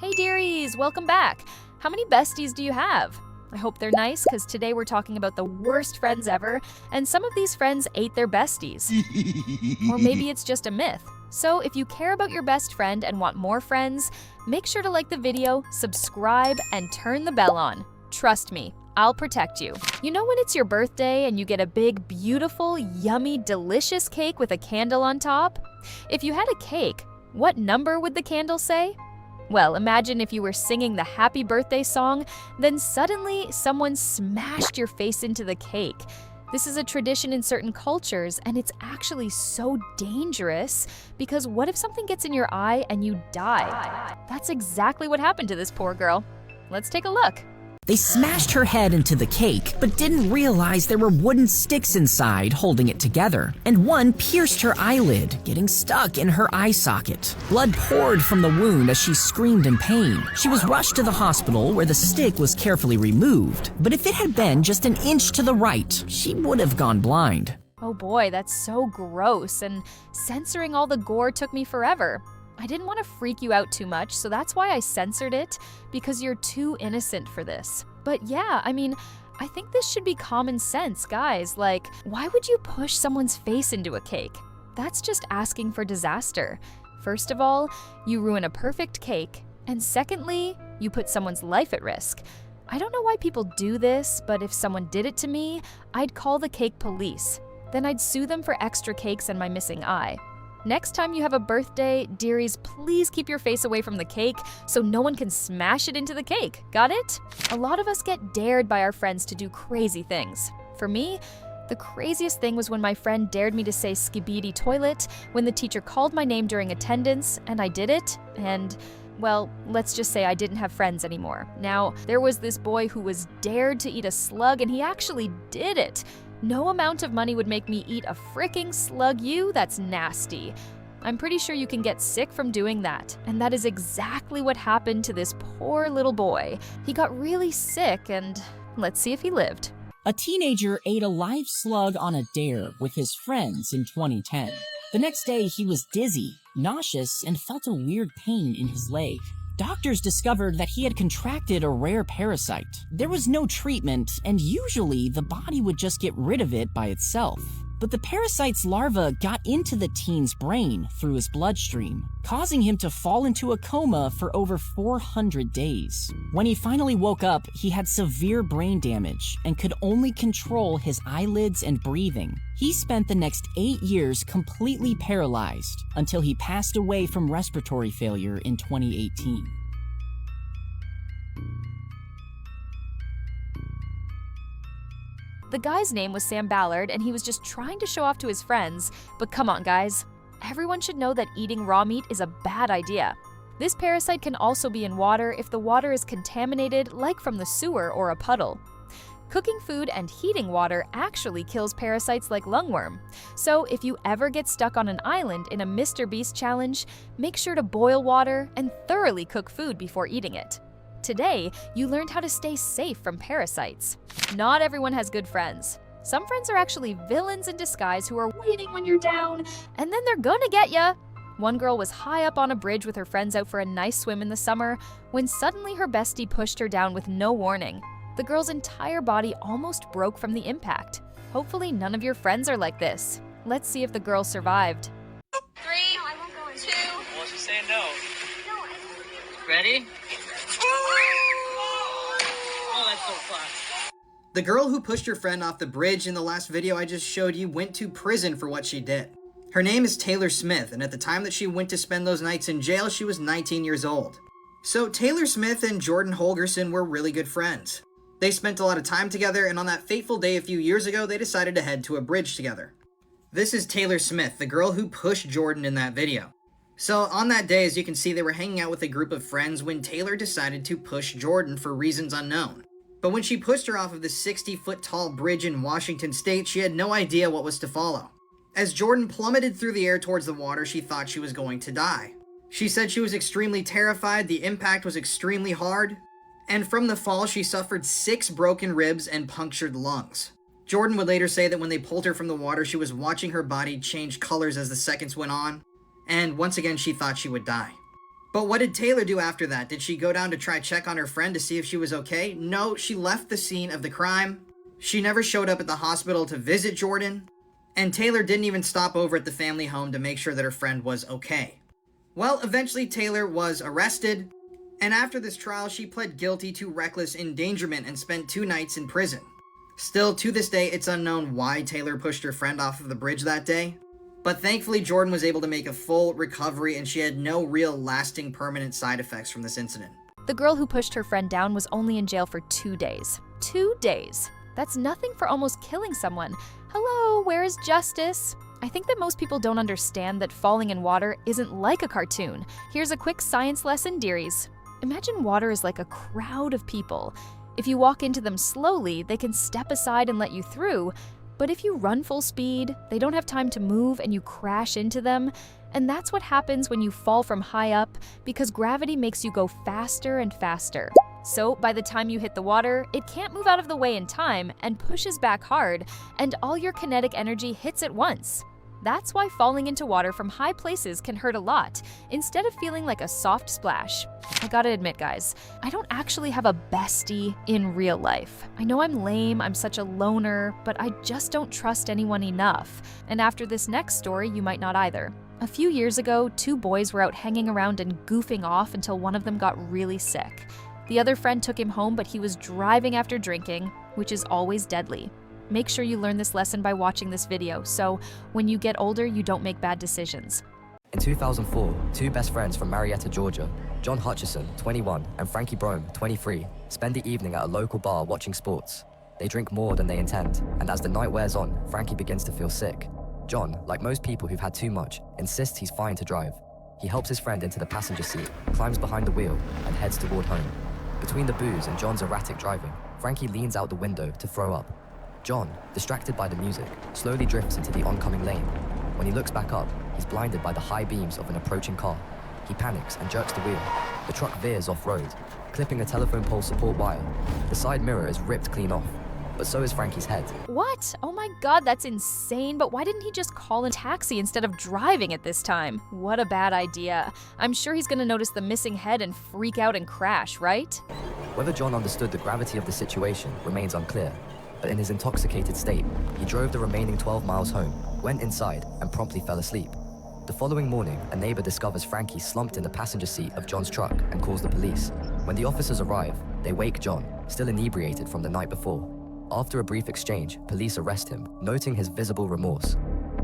Hey dearies, welcome back. How many besties do you have? I hope they're nice, because today we're talking about the worst friends ever, and some of these friends ate their besties. Or maybe it's just a myth. So if you care about your best friend and want more friends, make sure to like the video, subscribe, and turn the bell on. Trust me, I'll protect you. You know when it's your birthday and you get a big, beautiful, yummy, delicious cake with a candle on top? If you had a cake, what number would the candle say? Well, imagine if you were singing the happy birthday song, then suddenly someone smashed your face into the cake. This is a tradition in certain cultures, and it's actually so dangerous because what if something gets in your eye and you die? That's exactly what happened to this poor girl. Let's take a look. They smashed her head into the cake, but didn't realize there were wooden sticks inside holding it together, and one pierced her eyelid, getting stuck in her eye socket. Blood poured from the wound as she screamed in pain. She was rushed to the hospital where the stick was carefully removed, but if it had been just an inch to the right, she would have gone blind. Oh boy, that's so gross, and censoring all the gore took me forever. I didn't want to freak you out too much, so that's why I censored it, because you're too innocent for this. But yeah, I mean, I think this should be common sense, guys. Like, why would you push someone's face into a cake? That's just asking for disaster. First of all, you ruin a perfect cake, and secondly, you put someone's life at risk. I don't know why people do this, but if someone did it to me, I'd call the cake police. Then I'd sue them for extra cakes and my missing eye. Next time you have a birthday, dearies, please keep your face away from the cake so no one can smash it into the cake. Got it? A lot of us get dared by our friends to do crazy things. For me, the craziest thing was when my friend dared me to say skibidi toilet when the teacher called my name during attendance, and I did it, and well, let's just say I didn't have friends anymore. Now, there was this boy who was dared to eat a slug, and he actually did it. No amount of money would make me eat a fricking slug. That's nasty. I'm pretty sure you can get sick from doing that. And that is exactly what happened to this poor little boy. He got really sick, and let's see if he lived. A teenager ate a live slug on a dare with his friends in 2010. The next day, he was dizzy, nauseous, and felt a weird pain in his leg. Doctors discovered that he had contracted a rare parasite. There was no treatment, and usually the body would just get rid of it by itself. But the parasite's larva got into the teen's brain through his bloodstream, causing him to fall into a coma for over 400 days. When he finally woke up, he had severe brain damage and could only control his eyelids and breathing. He spent the next 8 years completely paralyzed until he passed away from respiratory failure in 2018. The guy's name was Sam Ballard, and he was just trying to show off to his friends. But come on, guys. Everyone should know that eating raw meat is a bad idea. This parasite can also be in water if the water is contaminated, like from the sewer or a puddle. Cooking food and heating water actually kills parasites like lungworm. So if you ever get stuck on an island in a Mr. Beast challenge, make sure to boil water and thoroughly cook food before eating it. Today, you learned how to stay safe from parasites. Not everyone has good friends. Some friends are actually villains in disguise who are waiting when you're down, and then they're gonna get ya. One girl was high up on a bridge with her friends out for a nice swim in the summer when suddenly her bestie pushed her down with no warning. The girl's entire body almost broke from the impact. Hopefully none of your friends are like this. Let's see if the girl survived. 3, 2. Well, she's saying no. No, Ready? Oh, that's so fun. The girl who pushed her friend off the bridge in the last video I just showed you went to prison for what she did. Her name is Taylor Smith, and at the time that she went to spend those nights in jail, she was 19 years old. So Taylor Smith and Jordan Holgerson were really good friends. They spent a lot of time together, and on that fateful day a few years ago, they decided to head to a bridge together. This is Taylor Smith, the girl who pushed Jordan in that video. So on that day, as you can see, they were hanging out with a group of friends when Taylor decided to push Jordan for reasons unknown. But when she pushed her off of the 60-foot tall bridge in Washington state, she had no idea what was to follow. As Jordan plummeted through the air towards the water, she thought she was going to die. She said she was extremely terrified, the impact was extremely hard, and from the fall, she suffered 6 broken ribs and punctured lungs. Jordan would later say that when they pulled her from the water, she was watching her body change colors as the seconds went on, and once again she thought she would die. But what did Taylor do after that? Did she go down to try check on her friend to see if she was okay? No, she left the scene of the crime. She never showed up at the hospital to visit Jordan. And Taylor didn't even stop over at the family home to make sure that her friend was okay. Well, eventually Taylor was arrested. And after this trial, she pled guilty to reckless endangerment and spent 2 nights in prison. Still, to this day, it's unknown why Taylor pushed her friend off of the bridge that day. But thankfully, Jordan was able to make a full recovery and she had no real lasting permanent side effects from this incident. The girl who pushed her friend down was only in jail for 2 days. 2 days. That's nothing for almost killing someone. Hello, where is justice? I think that most people don't understand that falling in water isn't like a cartoon. Here's a quick science lesson, dearies. Imagine water is like a crowd of people. If you walk into them slowly, they can step aside and let you through. But if you run full speed, they don't have time to move and you crash into them. And that's what happens when you fall from high up, because gravity makes you go faster and faster. So by the time you hit the water, it can't move out of the way in time and pushes back hard, and all your kinetic energy hits at once. That's why falling into water from high places can hurt a lot, instead of feeling like a soft splash. I gotta admit, guys, I don't actually have a bestie in real life. I know I'm lame, I'm such a loner, but I just don't trust anyone enough. And after this next story, you might not either. A few years ago, 2 boys were out hanging around and goofing off until one of them got really sick. The other friend took him home, but he was driving after drinking, which is always deadly. Make sure you learn this lesson by watching this video, so when you get older, you don't make bad decisions. In 2004, 2 best friends from Marietta, Georgia, John Hutchison, 21, and Frankie Brome, 23, spend the evening at a local bar watching sports. They drink more than they intend, and as the night wears on, Frankie begins to feel sick. John, like most people who've had too much, insists he's fine to drive. He helps his friend into the passenger seat, climbs behind the wheel, and heads toward home. Between the booze and John's erratic driving, Frankie leans out the window to throw up. John, distracted by the music, slowly drifts into the oncoming lane. When he looks back up, he's blinded by the high beams of an approaching car. He panics and jerks the wheel. The truck veers off-road, clipping a telephone pole support wire. The side mirror is ripped clean off, but so is Frankie's head. What? Oh my god, that's insane, but why didn't he just call a taxi instead of driving at this time? What a bad idea. I'm sure he's gonna notice the missing head and freak out and crash, right? Whether John understood the gravity of the situation remains unclear, but in his intoxicated state, he drove the remaining 12 miles home, went inside, and promptly fell asleep. The following morning, a neighbor discovers Frankie slumped in the passenger seat of John's truck and calls the police. When the officers arrive, they wake John, still inebriated from the night before. After a brief exchange, police arrest him, noting his visible remorse.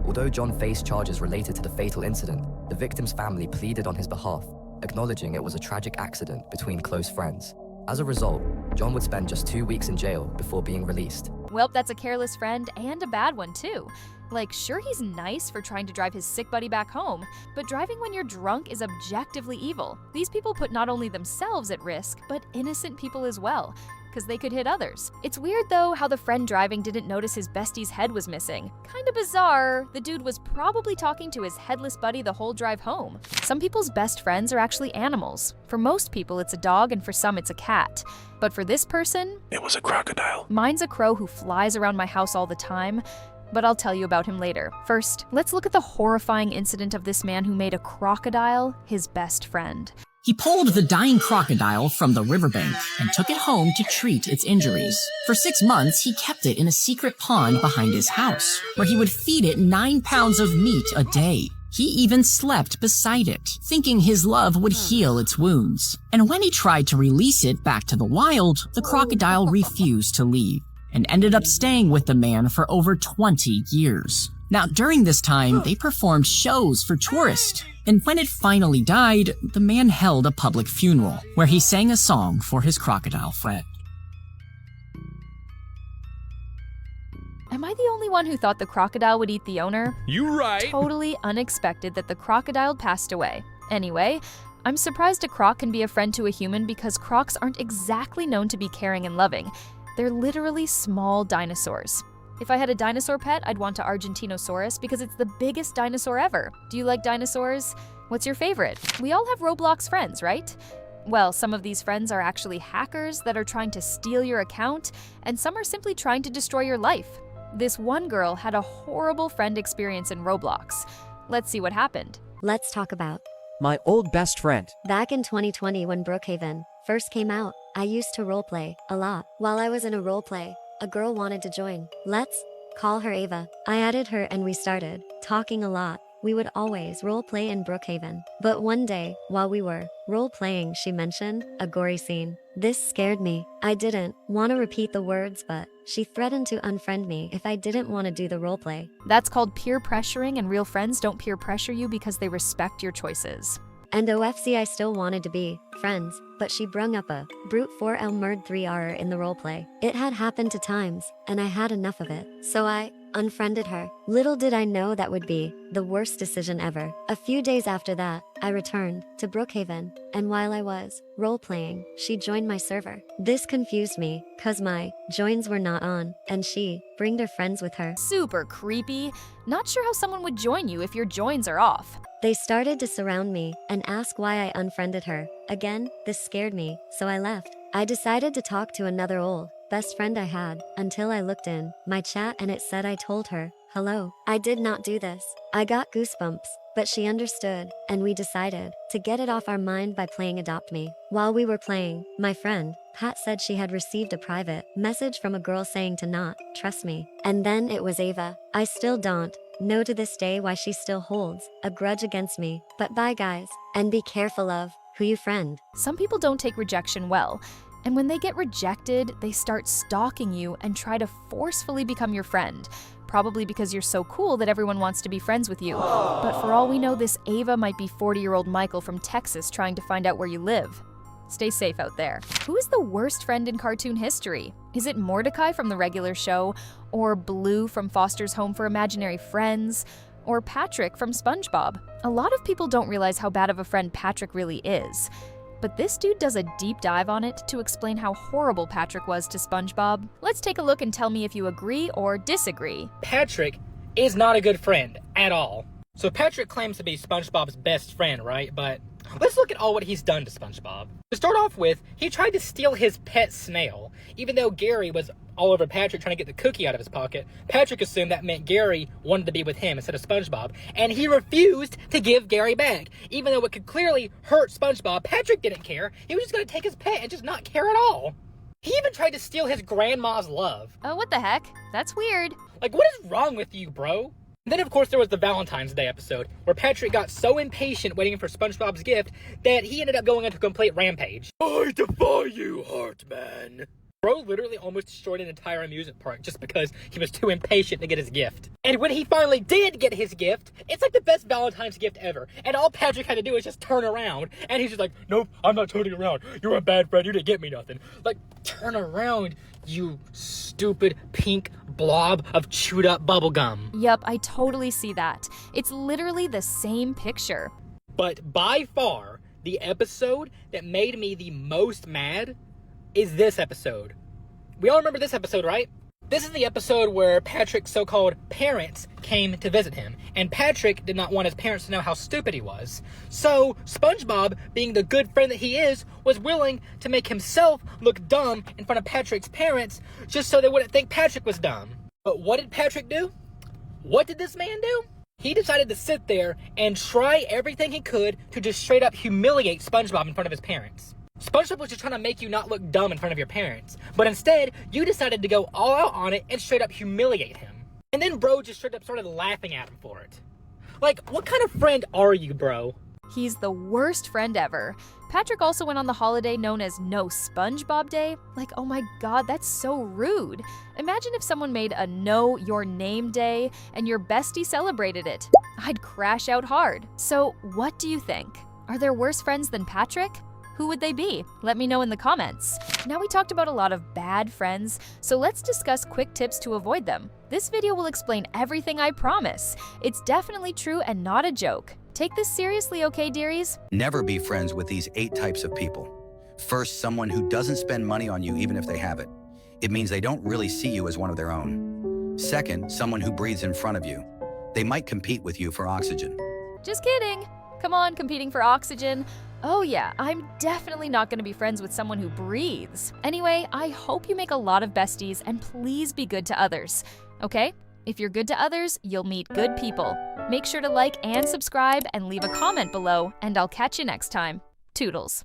Although John faced charges related to the fatal incident, the victim's family pleaded on his behalf, acknowledging it was a tragic accident between close friends. As a result, John would spend just 2 weeks in jail before being released. Well, that's a careless friend and a bad one too. Like, sure, he's nice for trying to drive his sick buddy back home, but driving when you're drunk is objectively evil. These people put not only themselves at risk, but innocent people as well, because they could hit others. It's weird though how the friend driving didn't notice his bestie's head was missing. Kinda bizarre. The dude was probably talking to his headless buddy the whole drive home. Some people's best friends are actually animals. For most people, it's a dog, and for some, it's a cat. But for this person, it was a crocodile. Mine's a crow who flies around my house all the time, but I'll tell you about him later. First, let's look at the horrifying incident of this man who made a crocodile his best friend. He pulled the dying crocodile from the riverbank and took it home to treat its injuries. For 6 months, he kept it in a secret pond behind his house, where he would feed it 9 pounds of meat a day. He even slept beside it, thinking his love would heal its wounds. And when he tried to release it back to the wild, the crocodile refused to leave and ended up staying with the man for over 20 years. Now, during this time, they performed shows for tourists. And when it finally died, the man held a public funeral where he sang a song for his crocodile friend. Am I the only one who thought the crocodile would eat the owner? You right. Totally unexpected that the crocodile passed away. Anyway, I'm surprised a croc can be a friend to a human because crocs aren't exactly known to be caring and loving. They're literally small dinosaurs. If I had a dinosaur pet, I'd want an Argentinosaurus because it's the biggest dinosaur ever. Do you like dinosaurs? What's your favorite? We all have Roblox friends, right? Well, some of these friends are actually hackers that are trying to steal your account, and some are simply trying to destroy your life. This one girl had a horrible friend experience in Roblox. Let's see what happened. Let's talk about My old best friend. Back in 2020 when Brookhaven first came out, I used to roleplay a lot. While I was in a roleplay, a girl wanted to join. Let's call her Ava. I added her and we started talking a lot. We would always roleplay in Brookhaven. But one day, while we were role-playing, she mentioned a gory scene. This scared me. I didn't want to repeat the words, but she threatened to unfriend me if I didn't want to do the roleplay. That's called peer pressuring, and real friends don't peer pressure you because they respect your choices. And OFC, I still wanted to be friends, but she brung up a brute 4L murd 3R in the roleplay. It had happened to times, and I had enough of it. So I unfriended her. Little did I know that would be the worst decision ever. A few days after that, I returned to Brookhaven, and while I was role-playing, she joined my server. This confused me, cause my joins were not on, and she bringed her friends with her. Super creepy. Not sure how someone would join you if your joins are off. They started to surround me and ask why I unfriended her. Again, this scared me, so I left. I decided to talk to another old best friend I had until I looked in my chat and it said I told her hello. I did not do this. I got goosebumps, but she understood, and we decided to get it off our mind by playing Adopt Me. While we were playing, my friend Pat said she had received a private message from a girl saying to not trust me. And then it was Ava. I still don't know to this day why she still holds a grudge against me. But bye guys, and be careful of who you friend. Some people don't take rejection well, and when they get rejected, they start stalking you and try to forcefully become your friend. Probably because you're so cool that everyone wants to be friends with you. But for all we know, this Ava might be 40-year-old Michael from Texas trying to find out where you live. Stay safe out there. Who is the worst friend in cartoon history? Is it Mordecai from the regular show? Or Blue from Foster's Home for Imaginary Friends? Or Patrick from SpongeBob? A lot of people don't realize how bad of a friend Patrick really is. But this dude does a deep dive on it to explain how horrible Patrick was to SpongeBob. Let's take a look and tell me if you agree or disagree. Patrick is not a good friend at all. So Patrick claims to be SpongeBob's best friend, right? But let's look at all what he's done to SpongeBob. To start off with, he tried to steal his pet snail. Even though Gary was all over Patrick trying to get the cookie out of his pocket, Patrick assumed that meant Gary wanted to be with him instead of SpongeBob, and he refused to give Gary back. Even though it could clearly hurt SpongeBob, Patrick didn't care. He was just going to take his pet and just not care at all. He even tried to steal his grandma's love. Oh, what the heck? That's weird. Like, what is wrong with you, bro? And then, of course, there was the Valentine's Day episode, where Patrick got so impatient waiting for SpongeBob's gift that he ended up going into a complete rampage. I defy you, Heartman. Bro literally almost destroyed an entire amusement park just because he was too impatient to get his gift. And when he finally did get his gift, it's like the best Valentine's gift ever. And all Patrick had to do was just turn around. And he's just like, nope, I'm not turning around. You're a bad friend. You didn't get me nothing. Like, turn around, you stupid pink blob of chewed up bubblegum. Yup, I totally see that. It's literally the same picture. But by far, the episode that made me the most mad is this episode. We all remember this episode, right? This is the episode where Patrick's so-called parents came to visit him, and Patrick did not want his parents to know how stupid he was. So SpongeBob, being the good friend that he is, was willing to make himself look dumb in front of Patrick's parents just so they wouldn't think Patrick was dumb. But what did Patrick do? What did this man do? He decided to sit there and try everything he could to just straight up humiliate SpongeBob in front of his parents. SpongeBob was just trying to make you not look dumb in front of your parents. But instead, you decided to go all out on it and straight up humiliate him. And then bro just straight up started laughing at him for it. Like, what kind of friend are you, bro? He's the worst friend ever. Patrick also went on the holiday known as No SpongeBob Day. Like, oh my god, that's so rude. Imagine if someone made a Know Your Name Day and your bestie celebrated it. I'd crash out hard. So, what do you think? Are there worse friends than Patrick? Who would they be? Let me know in the comments. Now we talked about a lot of bad friends, so let's discuss quick tips to avoid them. This video will explain everything, I promise. It's definitely true and not a joke. Take this seriously, okay, dearies? Never be friends with these 8 types of people. First, someone who doesn't spend money on you even if they have it. It means they don't really see you as one of their own. Second, someone who breathes in front of you. They might compete with you for oxygen. Just kidding. Come on, competing for oxygen. Oh yeah, I'm definitely not going to be friends with someone who breathes. Anyway, I hope you make a lot of besties and please be good to others. Okay? If you're good to others, you'll meet good people. Make sure to like and subscribe and leave a comment below, and I'll catch you next time. Toodles.